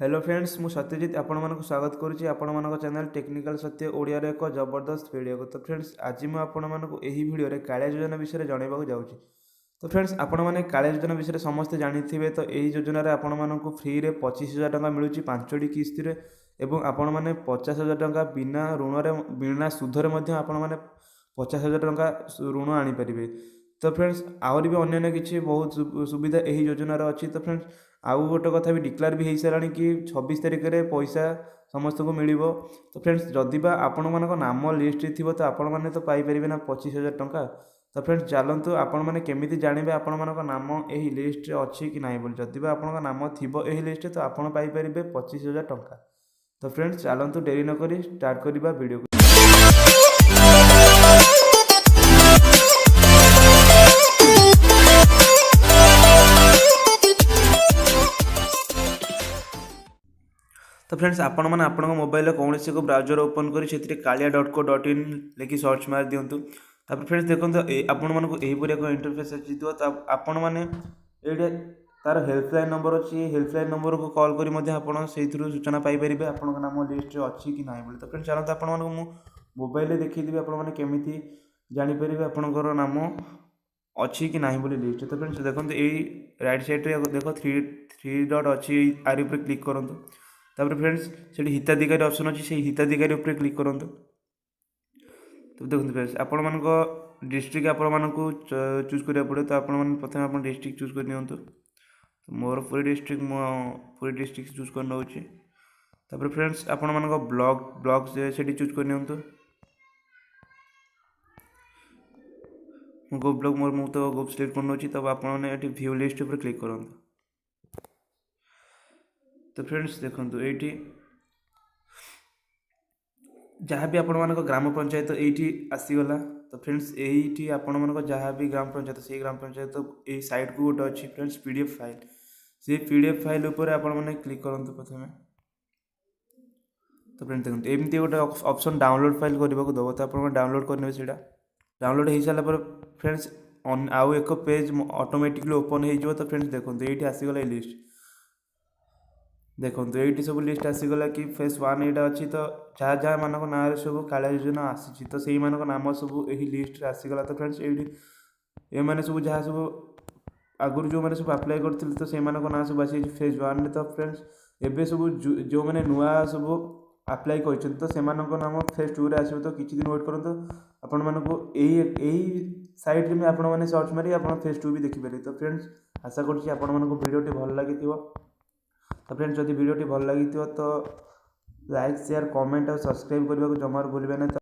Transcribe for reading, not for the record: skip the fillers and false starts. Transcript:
Hello friends मु सत्यजीत आपण मानक स्वागत करुच्ची आपण मानक चैनल टेक्निकल सत्य ओडिया रे एक जबरदस्त वीडियो को। तो फ्रेंड्स आज मैं आपण मानक एही वीडियो रे कालिया योजना विषय जानवाक जाऊँगी। तो फ्रेंड्स आपण मैंने कालिया योजना विषय समस्ते जानिथिबे। तो यही योजना रे आपण मानक फ्री रे 25,000 टंका मिलुची 5टी किस्ती रे एवं आपण माने 50,000 टंका बिना ऋण रे बिना सुध रे मध्य आपण माने 50,000 टंका ऋण आनी परिबे। तो फ्रेंड्स आहरी भी अन्य किसी बहुत सुविधा यही योजनार अच्छी। तो फ्रेंड्स आउ गोटे कथा भी डिक्लेयर भी हो सारा कि 26 तारिख में पैसा समस्त को मिल। तो फ्रेंड्स जदि बा आपण मान नाम लिस्ट थी तो आपण मैंने तो पाइपर ना 25,000 टंका। तो फ्रेंड्स चलतु आपण मैंने केमी जानवे आपण मान नाम यही लिस्ट अच्छी कि ना बोली। जदि बा आपण नाम थी यही लिस्ट तो आपण पाइपर 25,000 टंका। तो फ्रेंड्स चलतु डेरी नक स्टार्ट करवा वीडियो को। तो फ्रेंड्स आपण मैंने आपण मोबाइल कौन से ब्राउजर ओपन कर kalia.co.in लिखि सर्च मार दिंतु। तापर फ्रेंड्स देखो आपण मानक एहीपरि एक इंटरफेस अच्छी। तो आपण मैंने ये तार हेल्पलाइन नंबर अच्छी। हेल्पलाइन नंबर को कॉल कर सूचना पाइपर आपण नाम लिस्ट अच्छी कि ना बोली। तो फ्रेंड्स चलते आपण मोबाइल देखीदेवी आपण केमी जापर आपणकर नाम अच्छी कि ना बोली लिस्ट। तो फ्रेंड्स देखो यही राइट साइड रे देख थ्री डॉट अच्छी आर ऊपर क्लिक करूँ। तापर फ्रेंड्स से हिताधिकारी ऑप्शन अच्छी से हिताधिकारी ऊपर क्लिक करूँ। तो देखते फ्रेंड्स आपण मान डिस्ट्रिक्ट आपण मानक चूज करा पड़े। तो आप प्रथम आप डिस्ट्रिक्ट चूज कर दिंतु। तो मोर पूरी डिस्ट्रिक्ट चूज कर नौचे। तापर फ्रेंड्स आपण मान ब्लॉक से चूज कर नियंतु। गो ब्लॉक मोर मु तो गो सिलेक्ट कर नौची। तब आप व्यू लिस्ट पर क्लिक करूँ। तो फ्रेंड्स देखो ये जहाँ भी आपण मानक ग्राम पंचायत ये आसीगला। तो फ्रेंड्स ये आपण मानक जहाँ भी ग्राम पंचायत से ग्राम पंचायत तो ये साइट को गोटे अच्छी फ्रेंड्स पीडीएफ फाइल से पीडीएफ फाइल ऊपर आपण मैंने क्लिक करूँ प्रथम। तो फ्रेंड्स देखो एमती गोटे ऑप्शन डाउनलोड फाइल करने को दब। तो आप डाउनलोड करने से डाउनलोड हो सारा फ्रेंड्स आउ एक पेज ऑटोमेटिकली ओपन हो। तो फ्रेंड्स देखो ये आसीगला ये लिस्ट देखो ये सब लिस्ट आसीगला कि फेज 1 यहाँ अच्छी। तो जहाँ जहाँ मानक ना सब कालिया योजना आसी तो से मानक नाम सब यही लिस्ट आसीगला। तो फ्रेंड्स ये मैंने सब जहाँ सब आगुरी जो मैंने सब अप्लाई करते तो से ना सब आसी फेज 1। तो फ्रेंड्स एवं सब जो मैंने नुआ सब अप्लाई कर तो से नाम फेज 2 आसो। तो किसी दिन वेट करूँ आपण मानक यही साइट में आपण मैंने सर्च मारी आप फेज 2 भी देखिपारे। तो फ्रेंड्स आशा करुँच आपण मानक वीडियोटी भल लगी। तो फ्रेंड्स जदि वीडियोटी भल लगी तो लाइक शेयर कमेंट और सब्सक्राइब करने को जमार भूलें ना।